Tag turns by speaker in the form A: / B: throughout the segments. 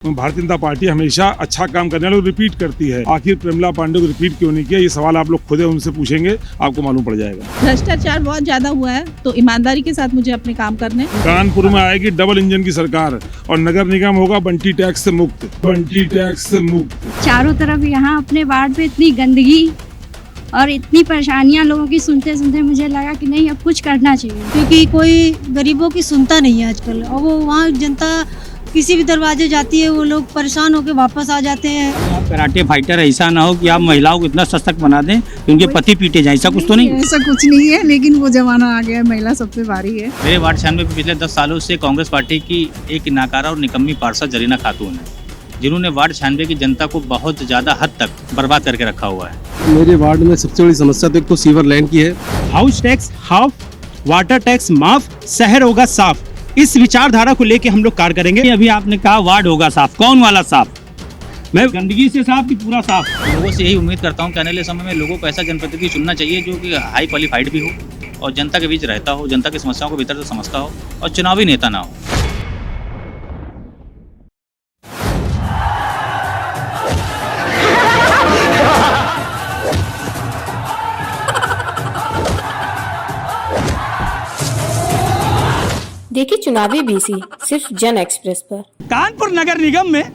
A: Bharatiya Janata party हमेशा अच्छा काम करने वालों को रिपीट करती है। आखिर प्रेमला पांडे को रिपीट क्यों नहीं किया, ये सवाल आप लोग खुद उनसे पूछेंगे, आपको मालूम पड़ जाएगा।
B: भ्रष्टाचार बहुत ज्यादा हुआ है, तो ईमानदारी के साथ मुझे अपने काम करने।
A: कानपुर में आएगी डबल इंजन की सरकार और नगर निगम होगा बंटी टैक्स से मुक्त। बंटी टैक्स से मुक्त।
C: चारों तरफ यहाँ अपने वार्ड पे इतनी गंदगी और इतनी परेशानियां लोगों की सुनते सुनते मुझे लगा कि नहीं, अब कुछ करना चाहिए,
D: क्योंकि कोई गरीबों की सुनता नहीं है आजकल। और वो वहाँ जनता किसी भी दरवाजे जाती है, वो लोग परेशान होकर वापस आ जाते हैं।
E: आप कराटे फाइटर ऐसा ना हो कि आप महिलाओं को इतना सशक्त बना दें कि उनके पति पीटे जाए, ऐसा कुछ तो नहीं?
F: ऐसा कुछ नहीं है, लेकिन वो जमाना आ गया है, महिला सबसे भारी है।
G: मेरे वार्ड 96 में पिछले 10 सालों से कांग्रेस पार्टी की एक नाकारा और निकम्मी पार्षद जरीना खातून है, जिन्होंने वार्ड 96 की जनता को बहुत ज्यादा हद तक बर्बाद करके रखा हुआ है।
H: मेरे वार्ड में सबसे बड़ी समस्या तो एक तो सीवर लाइन की है।
I: House tax half, water tax माफ, शहर होगा साफ, इस विचारधारा को लेके हम लोग कार्य करेंगे।
E: अभी आपने कहा वार्ड होगा साफ, कौन वाला साफ? मैं गंदगी से साफ कि पूरा साफ?
G: लोगों से यही उम्मीद करता हूँ कि आने वाले समय में लोगों को ऐसा जनप्रतिनिधि चुनना चाहिए जो कि हाई क्वालिफाइड भी हो और जनता के बीच रहता हो, जनता की समस्याओं को भीतर से समझता हो और चुनावी नेता ना हो।
J: देखिए चुनावी बीसी सिर्फ जन एक्सप्रेस पर।
I: कानपुर नगर निगम में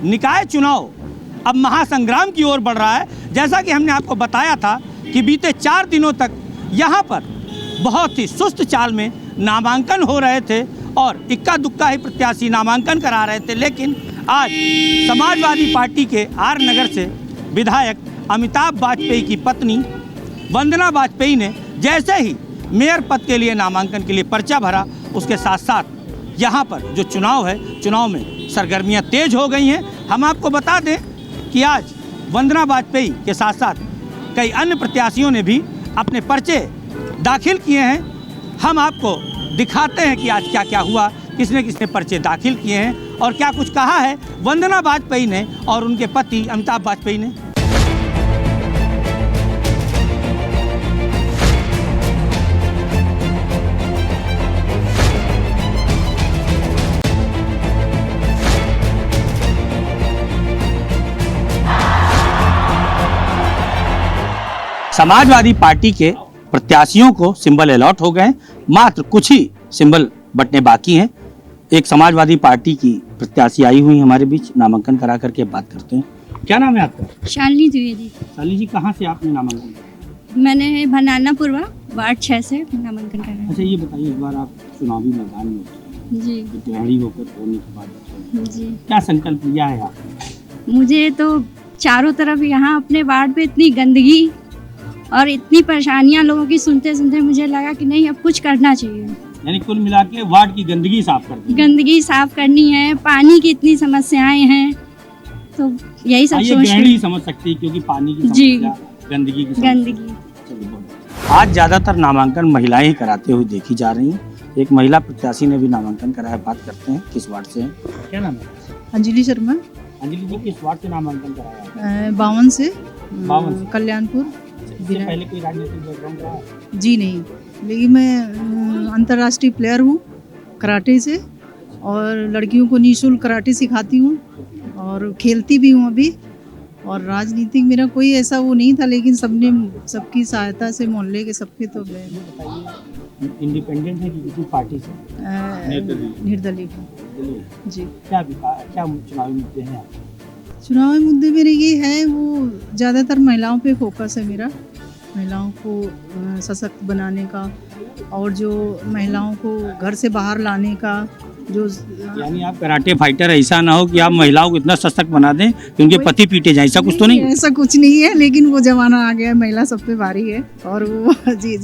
I: निकाय चुनाव अब महासंग्राम की ओर बढ़ रहा है। जैसा कि हमने आपको बताया था कि बीते 4 दिनों तक यहाँ पर बहुत ही सुस्त चाल में नामांकन हो रहे थे और इक्का दुक्का ही प्रत्याशी नामांकन करा रहे थे, लेकिन आज समाजवादी पार्टी के आर नगर से विधायक अमिताभ वाजपेयी की पत्नी वंदना वाजपेयी ने जैसे ही मेयर पद के लिए नामांकन के लिए पर्चा भरा, उसके साथ साथ यहाँ पर जो चुनाव है, चुनाव में सरगर्मियाँ तेज हो गई हैं। हम आपको बता दें कि आज वंदना वाजपेयी के साथ साथ कई अन्य प्रत्याशियों ने भी अपने पर्चे दाखिल किए हैं। हम आपको दिखाते हैं कि आज क्या क्या हुआ, किसने किसने पर्चे दाखिल किए हैं और क्या कुछ कहा है वंदना वाजपेयी ने और उनके पति अमिताभ वाजपेयी ने।
E: समाजवादी पार्टी के प्रत्याशियों को सिंबल अलॉट हो गए, मात्र कुछ ही सिंबल बटने बाकी हैं। एक समाजवादी पार्टी की प्रत्याशी आई हुई हमारे बीच, नामांकन करा करके बात करते हैं। क्या नाम है आपका?
C: शालिनी द्विवेदी।
E: शालिनी जी, कहाँ से आपने नामांकन किया?
C: मैंने बनानापुरवा वार्ड 6 से नामांकन करा।
E: अच्छा, ये बताइए, इस बार आप चुनावी मैदान में
C: जी
E: खिलाड़ी होकर होने के बाद
C: जी
E: क्या संकल्प लिया है आपने?
C: मुझे तो चारों तरफ यहाँ अपने वार्ड पे इतनी गंदगी और इतनी परेशानियां लोगों की सुनते सुनते मुझे लगा कि नहीं, अब कुछ करना चाहिए।
E: यानी कुल मिला के वार्ड की गंदगी साफ करनी है।
C: गंदगी साफ करनी है, पानी की इतनी समस्याएं हैं, तो यही सब
E: गहरी समझ सकती है, क्योंकि पानी की समस्या, गंदगी की
C: गंदगी।
E: आज ज्यादातर नामांकन महिलाएं ही कराते हुए देखी जा रही हैं। एक महिला प्रत्याशी ने भी नामांकन कराया, बात करते हैं किस वार्ड से हैं। क्या नाम है?
F: अंजलि शर्मा।
E: अंजलि जी, किस वार्ड से नामांकन कराया?
F: 52 से
E: 52
F: कल्याणपुर।
E: इससे पहले कोई राजनीतिक बैकग्राउंड रहा?
F: जी नहीं, लेकिन मैं अंतर्राष्ट्रीय प्लेयर हूँ कराटे से और लड़कियों को निःशुल्क कराटे सिखाती हूँ और खेलती भी हूँ अभी। और राजनीतिक मेरा कोई ऐसा वो नहीं था, लेकिन सबने सबकी सहायता से मोहल्ले के सबके तो गए।
E: इंडिपेंडेंट है कि किसी पार्टी से?
F: निर्दलीय जी।
E: क्या चुनावी मुद्दे हैं आपके?
F: चुनावी मुद्दे मेरे ये है, वो ज़्यादातर महिलाओं पे फोकस है मेरा, महिलाओं को सशक्त बनाने का और जो महिलाओं को घर से बाहर लाने का जो।
E: यानी आप कराटे फाइटर ऐसा ना हो कि आप महिलाओं को इतना सशक्त बना दें कि उनके पति पीटे जाए, ऐसा कुछ तो नहीं?
F: ऐसा कुछ नहीं है, लेकिन वो जमाना आ गया है, महिला सब पे भारी है। और वो जी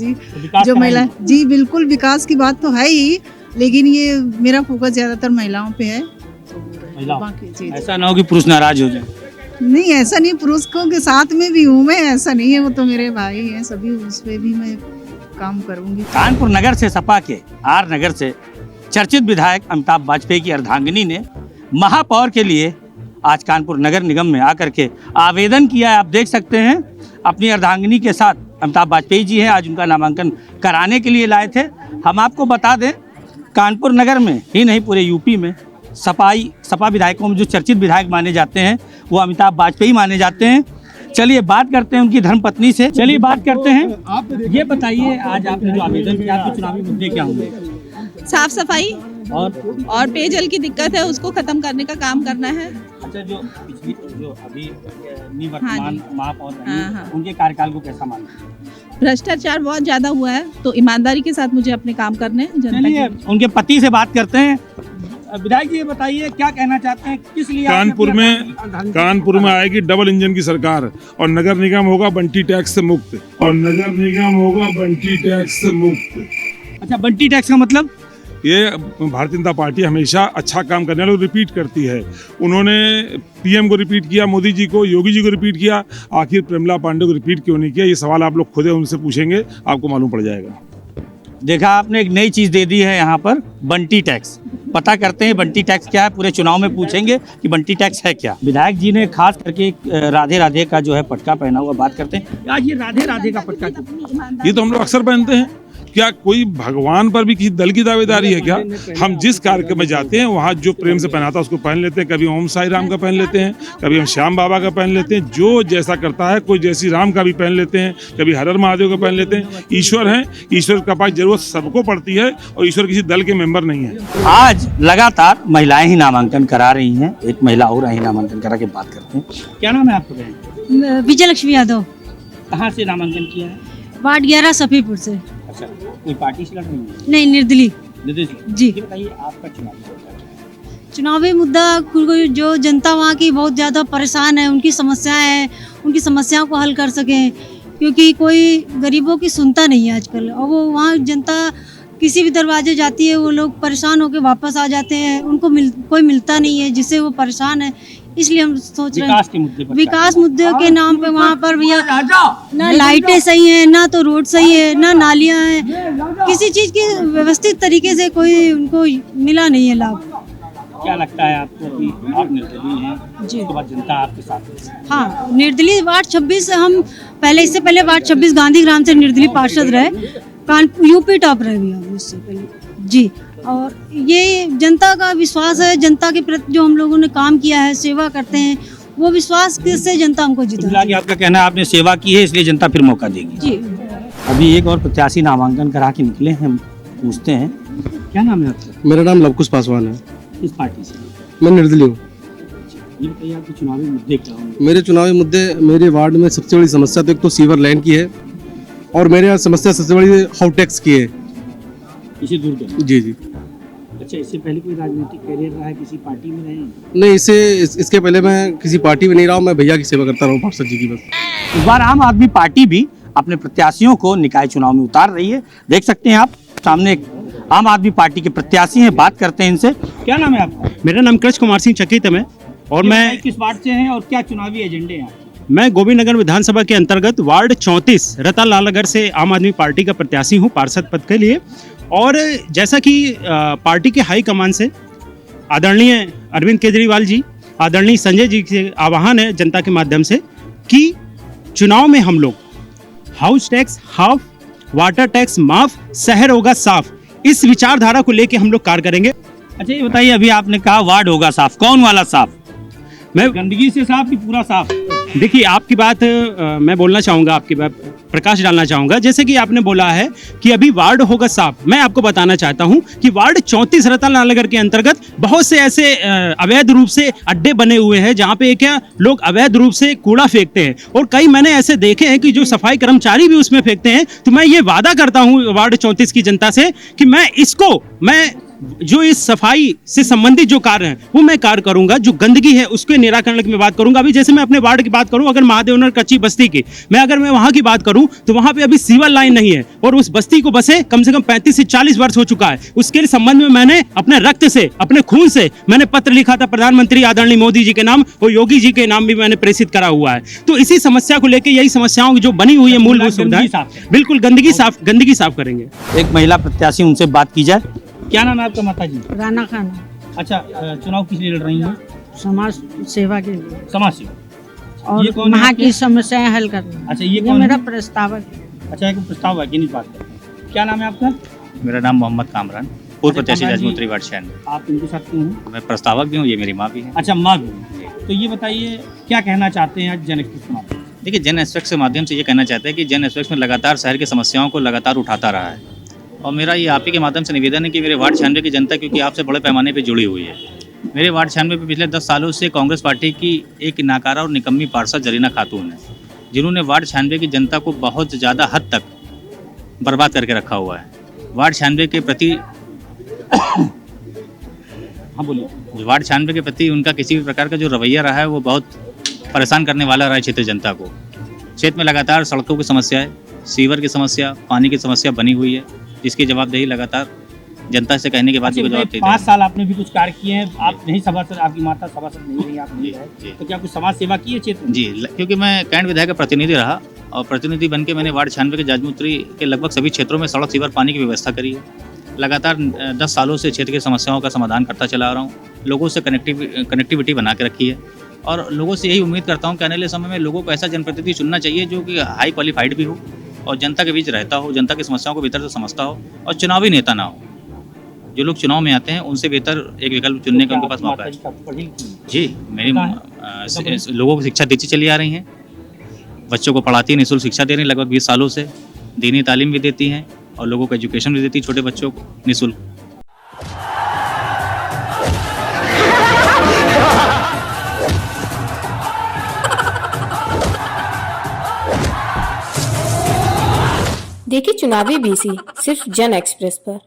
F: जो महिला, जी बिल्कुल विकास की बात तो है ही, लेकिन ये मेरा फोकस ज़्यादातर महिलाओं पे है।
E: बाकी ऐसा ना हो कि पुरुष नाराज हो जाए।
F: नहीं, ऐसा नहीं, पुरुषों के साथ में भी हूँ मैं, ऐसा नहीं है, वो तो मेरे भाई हैं सभी, उस पर भी मैं काम करूँगी।
E: कानपुर नगर से सपा के आर नगर से चर्चित विधायक अमिताभ वाजपेयी की अर्धांगिनी ने महापौर के लिए आज कानपुर नगर निगम में आकर के आवेदन किया है। आप देख सकते हैं, अपनी अर्धांगिनी के साथ अमिताभ वाजपेयी जी हैं, आज उनका नामांकन कराने के लिए लाए थे। हम आपको बता दें, कानपुर नगर में ही नहीं पूरे यूपी में सपा विधायकों में जो चर्चित विधायक माने जाते हैं वो अमिताभ वाजपेयी माने जाते हैं। चलिए बात करते हैं उनकी धर्मपत्नी से। चलिए बात करते हैं। ये बताइए, आज आपने जो आवेदन किया, आपके चुनावी मुद्दे क्या होंगे?
B: साफ सफाई
E: और
B: पेयजल की दिक्कत है, उसको खत्म करने का काम करना है।
E: अच्छा, जो अभी निवर्तमान
B: हाँ जी।
E: महापौर रही हैं,
B: हाँ।
E: उनके कार्यकाल को कैसा मानते हैं?
B: भ्रष्टाचार बहुत ज्यादा हुआ है, तो ईमानदारी के साथ मुझे अपने काम करने जनता
E: चलिए
B: की।
E: उनके पति से बात करते हैं। विधायक जी, ये बताइए क्या कहना चाहते हैं, किस लिए
A: कानपुर में आएगी डबल इंजन की सरकार और नगर निगम होगा बंटी टैक्स से मुक्त।
E: अच्छा, बंटी टैक्स का मतलब?
A: ये भारतीय जनता पार्टी हमेशा अच्छा काम करने वालों को रिपीट करती है। उन्होंने पीएम को रिपीट किया, मोदी जी को, योगी जी को रिपीट किया, आखिर प्रमिला पांडे को रिपीट क्यों नहीं किया? ये सवाल आप लोग खुद उनसे पूछेंगे, आपको मालूम पड़ जाएगा।
E: देखा आपने, एक नई चीज दे दी है यहाँ पर, बंटी टैक्स। पता करते हैं बंटी टैक्स क्या है, पूरे चुनाव में पूछेंगे कि बंटी टैक्स है क्या। विधायक जी ने खास करके राधे राधे का जो है पटका पहना हुआ, बात करते हैं। आज ये राधे राधे का पटका
A: ये तो हम लोग अक्सर पहनते हैं। क्या कोई भगवान पर भी किसी दल की दावेदारी है क्या? हम जिस कार्यक्रम में जाते हैं वहाँ जो प्रेम से पहनाता है उसको पहन लेते हैं। कभी ओम साई राम का पहन लेते हैं, कभी हम श्याम बाबा का पहन लेते हैं। जो जैसा करता है, कोई जैसी राम का भी पहन लेते हैं, कभी हर हर महादेव का पहन लेते हैं। ईश्वर है, ईश्वर का पास जरूरत सबको पड़ती है और ईश्वर किसी दल के मेंबर नहीं है।
E: आज लगातार महिलाएं ही नामांकन करा रही हैं। एक महिला और आई नामांकन करा के बात करते हैं। क्या नाम है आपका?
D: विजय लक्ष्मी यादव,
E: कहाँ से नामांकन किया है?
D: वार्ड 11 सफीपुर से।
E: अच्छा, कोई पार्टी से लड़ रही है?
D: नहीं, निर्दलीय जी।
E: ये बताइए आपका
D: चुनावी मुद्दा, जो जनता वहाँ की बहुत ज़्यादा परेशान है, उनकी समस्याएं हैं, उनकी समस्याओं को हल कर सकें, क्योंकि कोई गरीबों की सुनता नहीं है आजकल। और वो वहाँ जनता किसी भी दरवाजे जाती है, वो लोग परेशान होकर वापस आ जाते हैं, उनको कोई मिलता नहीं है जिससे वो परेशान है। इसलिए हम सोच रहे हैं विकास मुद्दे के नाम पे वहाँ पर भैया ना लाइटें सही हैं, ना तो रोड सही है, ना नालियाँ हैं, किसी चीज़ की व्यवस्थित तरीके से कोई उनको मिला नहीं है लाभ।
E: क्या लगता है आपको कि आप निर्दलीय हैं जी, उसके बाद जनता आपके साथ है?
D: हाँ, निर्दलीय वार्ड 26 हम इससे पहले वार्ड 26 गांधीग्राम से निर्दलीय पार्षद रहे, यूपी टॉप रहे भी हम इससे पहले जी। और ये जनता का विश्वास है, जनता के प्रति जो हम लोगों ने काम किया है, सेवा करते हैं, वो विश्वास से जनता हमको जिता।
E: आपका कहना है आपने सेवा की है इसलिए जनता फिर मौका देगी
D: जी।
E: अभी एक और प्रत्याशी नामांकन करा के निकले हैं, हम पूछते हैं क्या नाम है आपका?
H: मेरा नाम लवकुश पासवान है।
E: किस पार्टी से?
H: मैं निर्दलीय हूँ।
E: ये बताइए आपके चुनावी मुद्दे क्या होंगे?
H: मेरे चुनावी मुद्दे, मेरे वार्ड में सबसे बड़ी समस्या तो एक तो सीवर लाइन की है और मेरे यहाँ समस्या सबसे बड़ी हाउस टैक्स की है।
E: इसे दूर करना?
H: जी जी।
E: अच्छा, इससे पहले कोई राजनीतिक कैरियर रहा है, किसी पार्टी में रहे?
H: नहीं, इसके पहले मैं किसी पार्टी में नहीं रहा हूँ, मैं भैया की सेवा करता रहा हूँ पार्षद जी की बस।
E: इस बार आम आदमी पार्टी भी अपने प्रत्याशियों को निकाय चुनाव में उतार रही है। देख सकते हैं आप सामने एक आम आदमी पार्टी के प्रत्याशी हैं, बात करते हैं इनसे। क्या नाम है आपका?
K: मेरा नाम कृष्ण कुमार सिंह चकित है और मैं
E: किस वार्ड से हैं और क्या चुनावी एजेंडे हैं?
K: मैं गोविंद नगर विधानसभा के अंतर्गत वार्ड 34 रतनलालगढ़ से आम आदमी पार्टी का प्रत्याशी हूं पार्षद पद के लिए। और जैसा कि पार्टी के हाईकमान से आदरणीय अरविंद केजरीवाल जी, आदरणीय संजय जी के आह्वान है जनता के माध्यम से कि चुनाव में हम लोग house tax half, water tax माफ, शहर होगा साफ, इस विचारधारा को लेके हम लोग कार्य करेंगे।
E: अच्छा, ये बताइए, अभी आपने कहा वार्ड होगा साफ, कौन वाला साफ?
K: मैं
E: गंदगी से साफ कि पूरा साफ?
K: देखिए, आपकी बात मैं बोलना चाहूँगा, आपकी बात प्रकाश डालना चाहूँगा। जैसे कि आपने बोला है कि अभी वार्ड होगा साफ, मैं आपको बताना चाहता हूँ कि वार्ड 34 रतनलालगढ़ के अंतर्गत बहुत से ऐसे अवैध रूप से अड्डे बने हुए हैं जहाँ पे क्या लोग अवैध रूप से कूड़ा फेंकते हैं, और कई मैंने ऐसे देखे हैं कि जो सफाई कर्मचारी भी उसमें फेंकते हैं। तो मैं ये वादा करता हूँ वार्ड 34 की जनता से कि मैं जो इस सफाई से संबंधित जो कार्य हैं वो मैं कार्य करूंगा। जो गंदगी है उसके निराकरण की मैं बात करूंगा। अभी जैसे मैं अपने वार्ड की बात करूं, अगर महादेवनगर कच्ची बस्ती की अगर मैं वहां की बात करूं तो वहां पे अभी सीवर लाइन नहीं है और उस बस्ती को बसे कम से कम 35 से 40 वर्ष हो चुका है। उसके संबंध में मैंने अपने रक्त से, अपने खून से मैंने पत्र लिखा था प्रधानमंत्री आदरणीय मोदी जी के नाम और योगी जी के नाम भी मैंने प्रेषित करा हुआ है। तो इसी समस्या को लेकर, यही समस्याओं की जो बनी हुई है मूलभूत सुविधाएं, बिल्कुल गंदगी साफ करेंगे।
E: एक महिला प्रत्याशी, उनसे बात की जाए। क्या नाम है आपका माता जी?
D: राना खाना।
E: अच्छा, चुनाव किस लिए लड़ रही हैं?
D: समाज सेवा के लिए,
E: समाज सेवा
D: और वहाँ की समस्याएं हल करना।
E: अच्छा, ये
D: मेरा प्रस्ताव है।
E: अच्छा, एक प्रस्ताव है कि नहीं बात करते हैं। क्या नाम है आपका?
G: मेरा नाम मोहम्मद कामरान। पूर्व
K: अच्छा,
G: प्रत्याशी
K: कमला जी-
G: राजमूत्री वार्ड 6 में।
K: आप इनके साथ क्यों हैं?
G: मैं प्रस्तावक भी हूँ, ये मेरी माँ भी है।
K: अच्छा, माँ भी। तो ये बताइए क्या कहना चाहते हैं आज जन एक्सप्रेस के माध्यम से?
G: देखिए, जन एक्सप्रेस के माध्यम से ये कहना चाहते हैं कि जन एक्सप्रेस में लगातार शहर की समस्याओं को लगातार उठाता रहा है, और मेरा ये आप ही के माध्यम से निवेदन है कि मेरे वार्ड 96 की जनता क्योंकि आपसे बड़े पैमाने पर जुड़ी हुई है। मेरे वार्ड 96 पे पिछले 10 सालों से कांग्रेस पार्टी की एक नाकारा और निकम्मी पार्षद जरीना खातून है, जिन्होंने वार्ड 96 की जनता को बहुत ज़्यादा हद तक बर्बाद करके रखा हुआ है। वार्ड 96 के प्रति
K: हाँ बोलिए।
G: वार्ड 96 के प्रति उनका किसी भी प्रकार का जो रवैया रहा है वो बहुत परेशान करने वाला रहा है क्षेत्रीय जनता को। क्षेत्र में लगातार सड़कों की समस्या है, सीवर की समस्या, पानी की समस्या बनी हुई है, जिसकी जवाबदेही लगातार जनता से कहने के बाद भी कोई जवाब देते
K: 5 साल आपने भी कुछ कार्य किए हैं, आप नहीं सभासद, आपकी माता सभासद नहीं रही, आप नहीं रहे, तो क्या कुछ समाज सेवा की है क्षेत्र में?
G: जी, क्योंकि मैं कैंट विधायक का प्रतिनिधि रहा और प्रतिनिधि बनके मैंने वार्ड 96 के जाजमूत्री के लगभग सभी क्षेत्रों में सड़क, सीवर, पानी की व्यवस्था करी है। लगातार 10 सालों से क्षेत्र की समस्याओं का समाधान करता चला आ रहा हूँ, लोगों से कनेक्टिविटी बना के रखी है, और लोगों से यही उम्मीद करता हूँ कि आने वाले समय में लोगों को ऐसा जनप्रतिनिधि चुनना चाहिए जो कि हाई क्वालिफाइड भी हो और जनता के बीच रहता हो, जनता की समस्याओं को भीतर से समझता हो और चुनावी नेता ना हो। जो लोग चुनाव में आते हैं उनसे बेहतर एक विकल्प चुनने का उनके पास मौका है। जी, मेरी लोगों को शिक्षा देती चली आ रही हैं, बच्चों को पढ़ाती है, निःशुल्क शिक्षा दे रही हैं लगभग 20 सालों से, दीनी तालीम भी देती हैं और लोगों को एजुकेशन भी देती है, छोटे बच्चों को निःशुल्क।
J: देखिए चुनावी बीसी सिर्फ जन एक्सप्रेस पर।